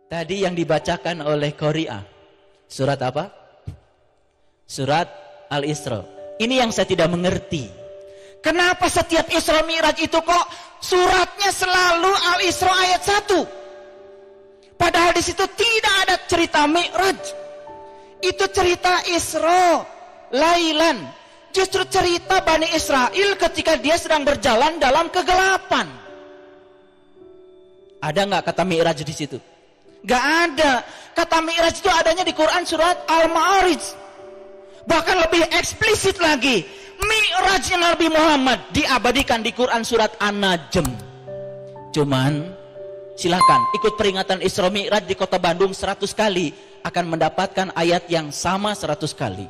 Tadi yang dibacakan oleh Qori'ah, surat apa? Surat Al-Isra. Ini yang saya tidak mengerti. Kenapa setiap Isra Mi'raj itu kok suratnya selalu Al-Isra ayat 1? Padahal di situ tidak ada cerita Mi'raj. Itu cerita Isra, Lailan. Justru cerita Bani Israel ketika dia sedang berjalan dalam kegelapan. Ada nggak kata Mi'raj di situ? Nggak ada. Kata Mi'raj itu adanya di Quran surat Al-Ma'arij. Bahkan lebih eksplisit lagi, Mi'rajnya Nabi Muhammad diabadikan di Quran surat An-Najm. Cuman silakan ikut peringatan Isra Mi'raj di Kota Bandung 100 kali akan mendapatkan ayat yang sama 100 kali.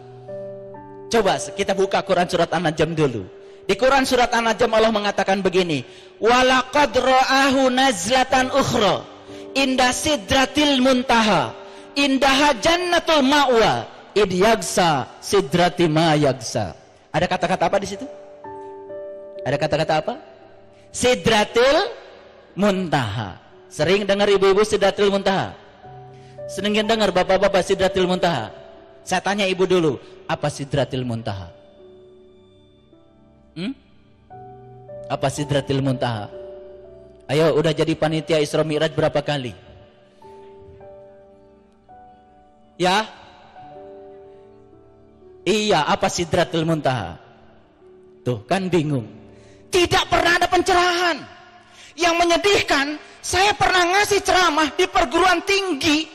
Coba kita buka Quran surat An-Najm dulu. Di Quran surat An-Najm Allah mengatakan begini, walaqad ra'ahu nazlatan ukhra inda sidratil muntaha indaha jannatul ma'wa id yagsa sidrati ma yagsa. Ada kata-kata apa di situ? Ada kata-kata apa? Sidratil muntaha. Sering dengar ibu-ibu sidratil muntaha? Sering dengar bapak-bapak sidratil muntaha? Saya tanya ibu dulu, apa sidratil muntaha? Apa sidratil muntaha? Ayo, udah jadi panitia Isra Mi'raj berapa kali? Ya? Iya, apa sidratil muntaha? Tuh, kan bingung. Tidak pernah ada pencerahan. Yang menyedihkan, saya pernah ngasih ceramah di perguruan tinggi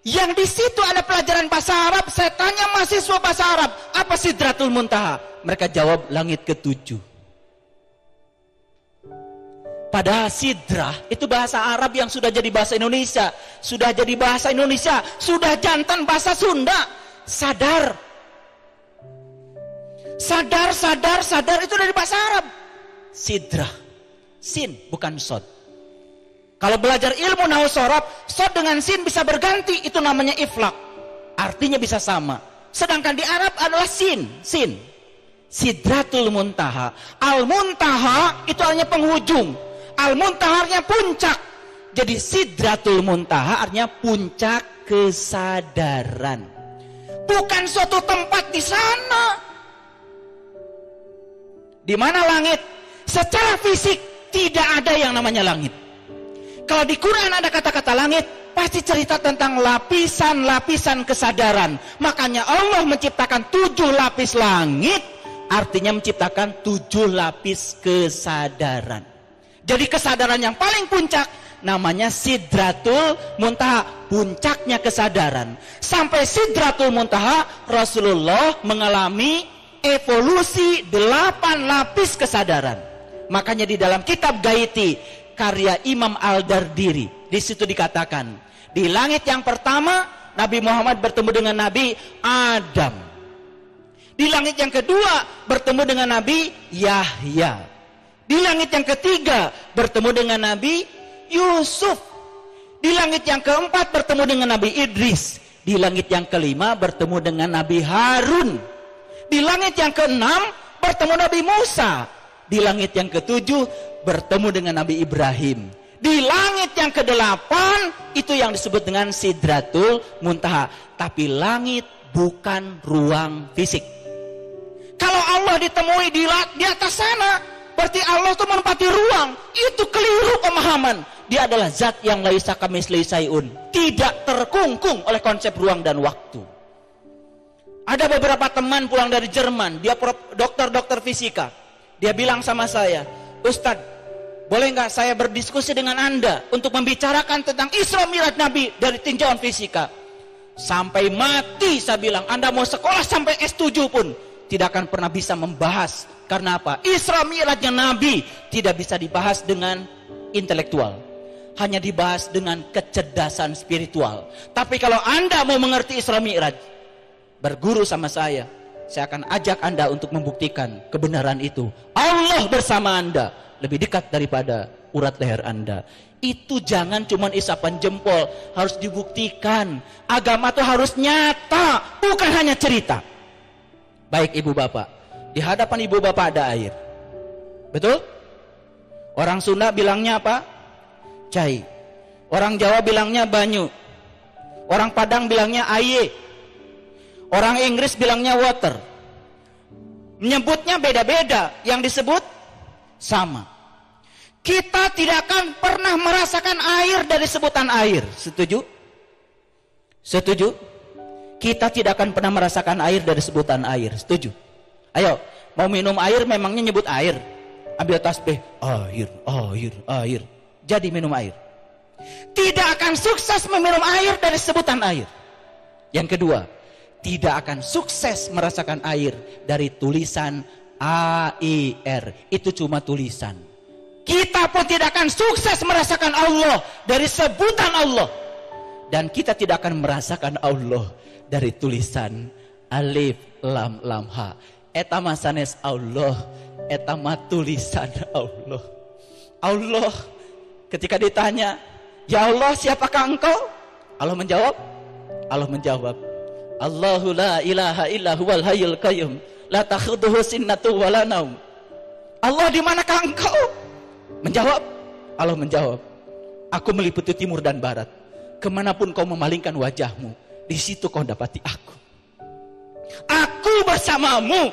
yang di situ ada pelajaran bahasa Arab. Saya tanya mahasiswa bahasa Arab, apa sidratul muntaha? Mereka jawab langit ketujuh. Padahal sidrah itu bahasa Arab yang sudah jadi bahasa Indonesia, sudah jadi bahasa Indonesia, sudah jantan bahasa Sunda. Sadar, itu dari bahasa Arab. Sidrah, sin bukan sod. Kalau belajar ilmu nahwu sorof, sod dengan sin bisa berganti, itu namanya iflak. Artinya bisa sama. Sedangkan di Arab adalah sin. Sidratul muntaha. Al-muntaha itu artinya penghujung. Al-muntaha artinya puncak. Jadi sidratul muntaha artinya puncak kesadaran. Bukan suatu tempat di sana. Di mana langit? Secara fisik tidak ada yang namanya langit. Kalau di Quran ada kata-kata langit, pasti cerita tentang lapisan-lapisan kesadaran. Makanya Allah menciptakan 7 lapis langit, artinya menciptakan 7 lapis kesadaran. Jadi kesadaran yang paling puncak namanya sidratul muntaha, puncaknya kesadaran. Sampai sidratul muntaha Rasulullah mengalami evolusi 8 lapis kesadaran. Makanya di dalam kitab Gaiti karya Imam Al-Dardiri, di situ dikatakan, di langit yang pertama Nabi Muhammad bertemu dengan Nabi Adam. Di langit yang kedua bertemu dengan Nabi Yahya. Di langit yang ketiga bertemu dengan Nabi Yusuf. Di langit yang keempat bertemu dengan Nabi Idris. Di langit yang kelima bertemu dengan Nabi Harun. Di langit yang keenam bertemu Nabi Musa. Di langit yang ketujuh bertemu dengan Nabi Ibrahim. Di langit yang kedelapan itu yang disebut dengan sidratul muntaha. Tapi langit bukan ruang fisik. Kalau Allah ditemui di atas sana, berarti Allah itu menempati ruang. Itu keliru pemahaman. Dia adalah zat yang laisa kamitslihi syai'un, tidak terkungkung oleh konsep ruang dan waktu. Ada beberapa teman pulang dari Jerman, dia dokter fisika. Dia bilang sama saya, Ustadz, boleh nggak saya berdiskusi dengan Anda untuk membicarakan tentang Isra Mi'raj Nabi dari tinjauan fisika? Sampai mati saya bilang, Anda mau sekolah sampai S7 pun tidak akan pernah bisa membahas. Karena apa? Isra Mi'rajnya Nabi tidak bisa dibahas dengan intelektual, hanya dibahas dengan kecerdasan spiritual. Tapi kalau Anda mau mengerti Isra Mi'raj, berguru sama saya akan ajak Anda untuk membuktikan kebenaran itu. Allah bersama Anda lebih dekat daripada urat leher Anda. Itu jangan cuman isapan jempol, harus dibuktikan. Agama itu harus nyata, bukan hanya cerita. Baik ibu bapak, di hadapan ibu bapak ada air, betul? Orang Sunda bilangnya apa? Cai. Orang Jawa bilangnya banyu, orang Padang bilangnya aye, orang Inggris bilangnya water. Menyebutnya beda-beda, yang disebut sama. Kita tidak akan pernah merasakan air dari sebutan air. Setuju? Setuju? Kita tidak akan pernah merasakan air dari sebutan air. Setuju? Ayo, mau minum air memangnya nyebut air. Ambil tasbih, air, air, air. Jadi minum air. Tidak akan sukses meminum air dari sebutan air. Yang kedua, tidak akan sukses merasakan air dari tulisan AIR. Itu cuma tulisan. Kita pun tidak akan sukses merasakan Allah dari sebutan Allah. Dan kita tidak akan merasakan Allah dari tulisan alif lam lam ha. Eta masanes Allah, eta mah tulisan Allah. Allah ketika ditanya, "Ya Allah, siapakah engkau?" Allah menjawab, Allahu la ilaha illa huwal hayyul qayyum, la takhudhuhu sinnatu wa la naum. Allah, di manakah engkau? Allah menjawab, aku meliputi timur dan barat. Kemanapun kau memalingkan wajahmu, di situ kau dapati aku. Aku bersamamu,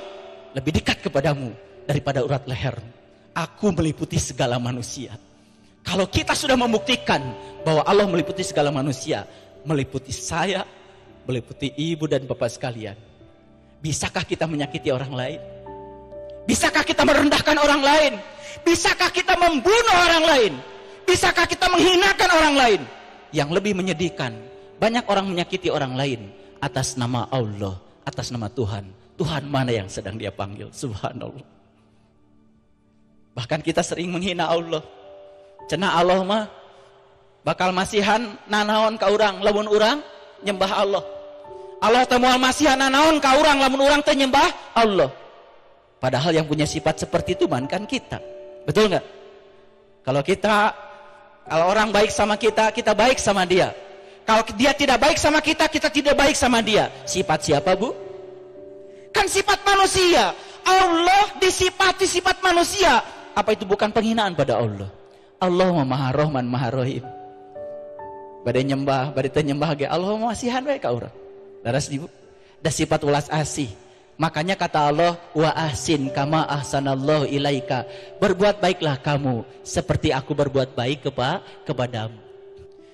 lebih dekat kepadamu daripada urat lehermu. Aku meliputi segala manusia. Kalau kita sudah membuktikan bahwa Allah meliputi segala manusia, meliputi saya, meliputi ibu dan bapak sekalian, bisakah kita menyakiti orang lain? Bisakah kita merendahkan orang lain? Bisakah kita membunuh orang lain? Bisakah kita menghinakan orang lain? Yang lebih menyedihkan, banyak orang menyakiti orang lain atas nama Allah, atas nama Tuhan. Tuhan mana yang sedang dia panggil? Subhanallah. Bahkan kita sering menghina Allah. Cenah Allah mah bakal masihan nanaon ka urang lamun urang nyembah Allah. Allah teu moal masihan nanaon ka urang lamun urang teu nyembah Allah. Padahal yang punya sifat seperti itu kan kita. Betul nggak? Kalau orang baik sama kita, kita baik sama dia. Kalau dia tidak baik sama kita, kita tidak baik sama dia. Sifat siapa, Bu? Kan sifat manusia. Allah disifati sifat manusia. Apa itu bukan penghinaan pada Allah? Allah Maha Rahman Maha Rahim. Badai nyembah, badai teu nyembah ge Allah masihan we ka urang. Laras Ibu. Da sifat ulas asih. Makanya kata Allah, wa ahsin kama ahsanallahu ilaika. Berbuat baiklah kamu seperti aku berbuat baik kepadamu.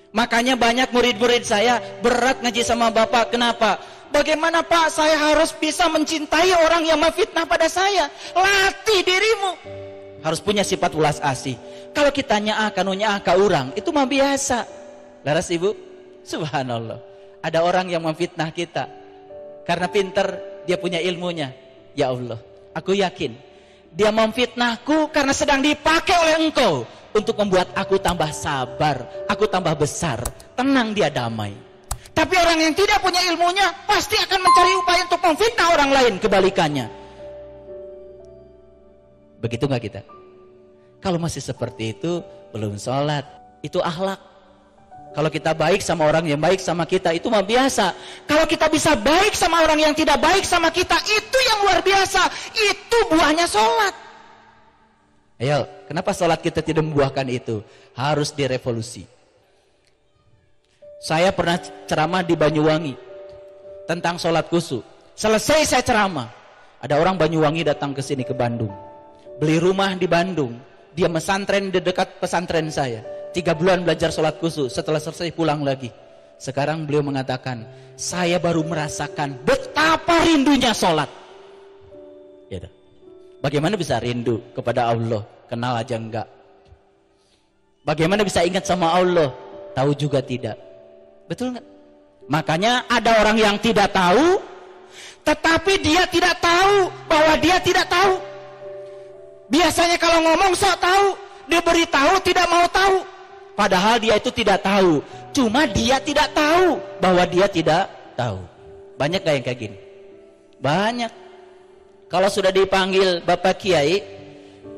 Makanya banyak murid-murid saya berat ngaji sama Bapak. Kenapa? Bagaimana Pak saya harus bisa mencintai orang yang memfitnah pada saya? Latih dirimu. Harus punya sifat ulas asih. Kalau kita nyaah kanunya ka urang, itu mah biasa. Laras Ibu? Subhanallah. Ada orang yang memfitnah kita. Karena pinter, dia punya ilmunya. Ya Allah, aku yakin dia memfitnahku karena sedang dipakai oleh engkau untuk membuat aku tambah sabar, aku tambah besar, tenang, dia damai. Tapi orang yang tidak punya ilmunya pasti akan mencari upaya untuk memfitnah orang lain, kebalikannya. Begitu nggak kita? Kalau masih seperti itu, belum sholat, itu akhlak. Kalau kita baik sama orang yang baik sama kita, itu mah biasa. Kalau kita bisa baik sama orang yang tidak baik sama kita, itu yang luar biasa. Itu buahnya sholat. Ayo, kenapa sholat kita tidak membuahkan itu? Harus direvolusi. Saya pernah ceramah di Banyuwangi tentang sholat khusyuk. Selesai saya ceramah, ada orang Banyuwangi datang ke sini ke Bandung, beli rumah di Bandung. Dia mesantren di dekat pesantren saya. 3 bulan belajar sholat khusyuk, setelah selesai pulang lagi. Sekarang beliau mengatakan, saya baru merasakan betapa rindunya sholat. Ya, bagaimana bisa rindu kepada Allah? Kenal aja enggak. Bagaimana bisa ingat sama Allah? Tahu juga tidak. Betul enggak? Makanya ada orang yang tidak tahu, tetapi dia tidak tahu bahwa dia tidak tahu. Biasanya kalau ngomong sok tahu, dia beritahu tidak mau tahu. Padahal dia itu tidak tahu. Cuma dia tidak tahu bahwa dia tidak tahu. Banyak gak yang kayak gini? Banyak. Kalau sudah dipanggil Bapak Kiai,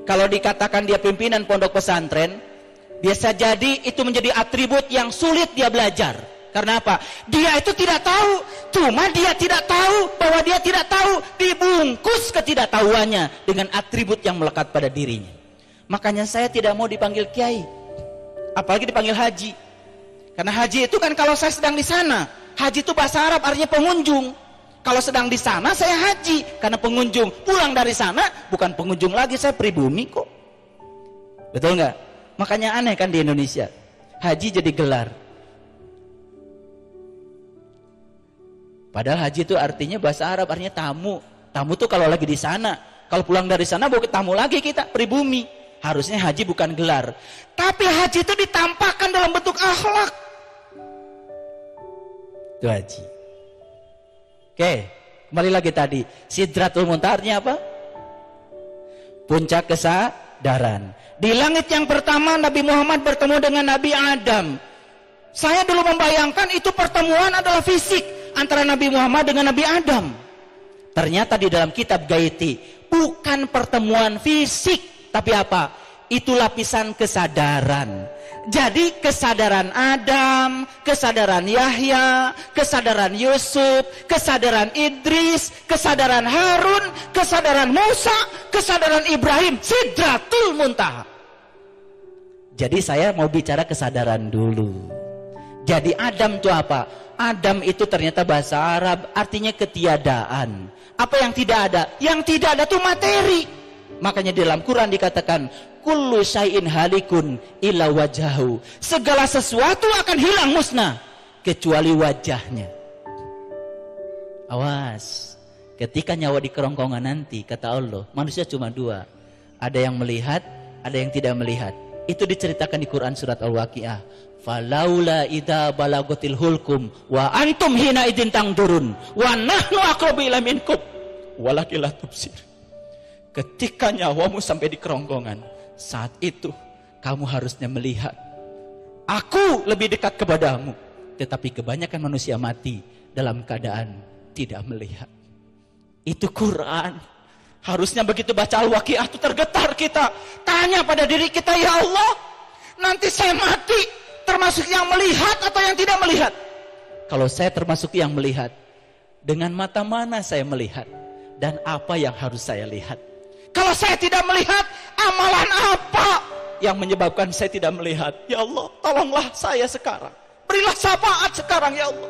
kalau dikatakan dia pimpinan pondok pesantren, biasa jadi itu menjadi atribut yang sulit dia belajar. Karena apa? Dia itu tidak tahu. Cuma dia tidak tahu bahwa dia tidak tahu, dibungkus ketidaktahuannya dengan atribut yang melekat pada dirinya. Makanya saya tidak mau dipanggil Kiai, apalagi dipanggil Haji. Karena haji itu kan kalau saya sedang di sana. Haji itu bahasa Arab artinya pengunjung. Kalau sedang di sana saya haji karena pengunjung. Pulang dari sana bukan pengunjung lagi, saya pribumi kok. Betul nggak? Makanya aneh kan di Indonesia. Haji jadi gelar. Padahal haji itu artinya bahasa Arab artinya tamu. Tamu tuh kalau lagi di sana. Kalau pulang dari sana bukan tamu lagi, kita pribumi. Harusnya haji bukan gelar. Tapi haji itu ditampakkan dalam bentuk akhlak. Itu haji. Oke, kembali lagi tadi. Sidratul Muntaha artinya apa? Puncak kesadaran. Di langit yang pertama Nabi Muhammad bertemu dengan Nabi Adam. Saya dulu membayangkan itu pertemuan adalah fisik antara Nabi Muhammad dengan Nabi Adam. Ternyata di dalam kitab Gaiti bukan pertemuan fisik, tapi apa? Itu lapisan kesadaran. Jadi kesadaran Adam, kesadaran Yahya, kesadaran Yusuf, kesadaran Idris, kesadaran Harun, kesadaran Musa, kesadaran Ibrahim, Sidratul Muntaha. Jadi saya mau bicara kesadaran dulu. Jadi Adam itu apa? Adam itu ternyata bahasa Arab artinya ketiadaan. Apa yang tidak ada? Yang tidak ada itu materi. Makanya di dalam Quran dikatakan kullu syai'in halikun illa wajahu. Segala sesuatu akan hilang musnah kecuali wajahnya. Awas, ketika nyawa di kerongkongan nanti, kata Allah, manusia cuma dua. Ada yang melihat, ada yang tidak melihat. Itu diceritakan di Quran surat Al-Waqiah. Falaula idza balagatil hulkum wa antum hina idin tangdurun wa nahnu aqrabu ila minkum walakin la tubsir. Ketika nyawamu sampai di kerongkongan, saat itu kamu harusnya melihat. Aku lebih dekat kepadamu. Tetapi kebanyakan manusia mati dalam keadaan tidak melihat. Itu Quran. Harusnya begitu baca Al-Waqiah itu tergetar kita. Tanya pada diri kita, ya Allah, nanti saya mati termasuk yang melihat atau yang tidak melihat? Kalau saya termasuk yang melihat, dengan mata mana saya melihat? Dan apa yang harus saya lihat? Kalau saya tidak melihat, amalan apa yang menyebabkan saya tidak melihat? Ya Allah, tolonglah saya sekarang. Berilah syafaat sekarang, ya Allah.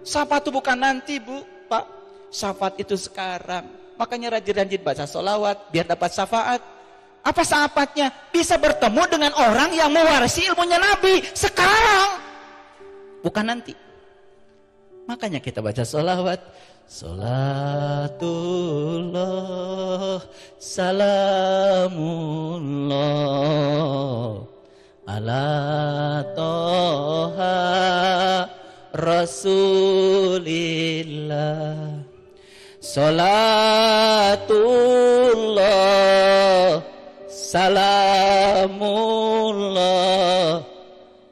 Syafaat itu bukan nanti, Bu, Pak. Syafaat itu sekarang. Makanya rajin-rajin baca sholawat biar dapat syafaat. Apa syafaatnya? Bisa bertemu dengan orang yang mewarisi ilmunya Nabi sekarang, bukan nanti. Makanya kita baca sholawat. Salatullah salamullah ala toha rasulillah. Salatullah salamullah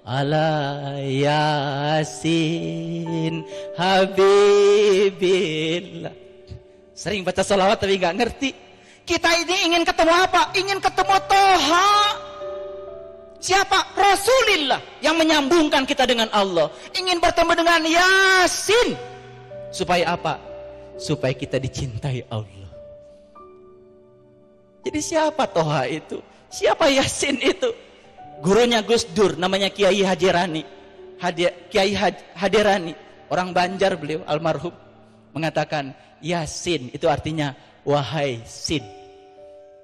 ala yasin habibillah. Sering baca sholawat tapi gak ngerti. Kita ini ingin ketemu apa? Ingin ketemu Toha. Siapa? Rasulillah yang menyambungkan kita dengan Allah. Ingin bertemu dengan Yasin. Supaya apa? Supaya kita dicintai Allah. Jadi siapa Toha itu? Siapa Yasin itu? Gurunya Gus Dur, namanya Kiai Hadirani. Kiai Hadirani, orang Banjar beliau, almarhum, mengatakan Yasin itu artinya wahai Sin.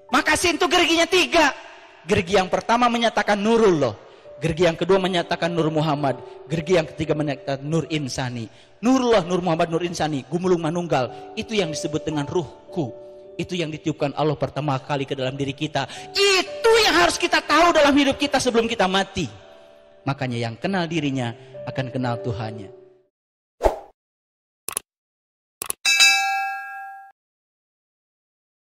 Maka Sin itu gerginya 3. Gergi yang pertama menyatakan Nurullah. Gergi yang kedua menyatakan Nur Muhammad. Gergi yang ketiga menyatakan Nur Insani. Nurullah, Nur Muhammad, Nur Insani, gumulung manunggal. Itu yang disebut dengan ruhku. Itu yang ditiupkan Allah pertama kali ke dalam diri kita. Itu yang harus kita tahu dalam hidup kita sebelum kita mati. Makanya yang kenal dirinya akan kenal Tuhannya.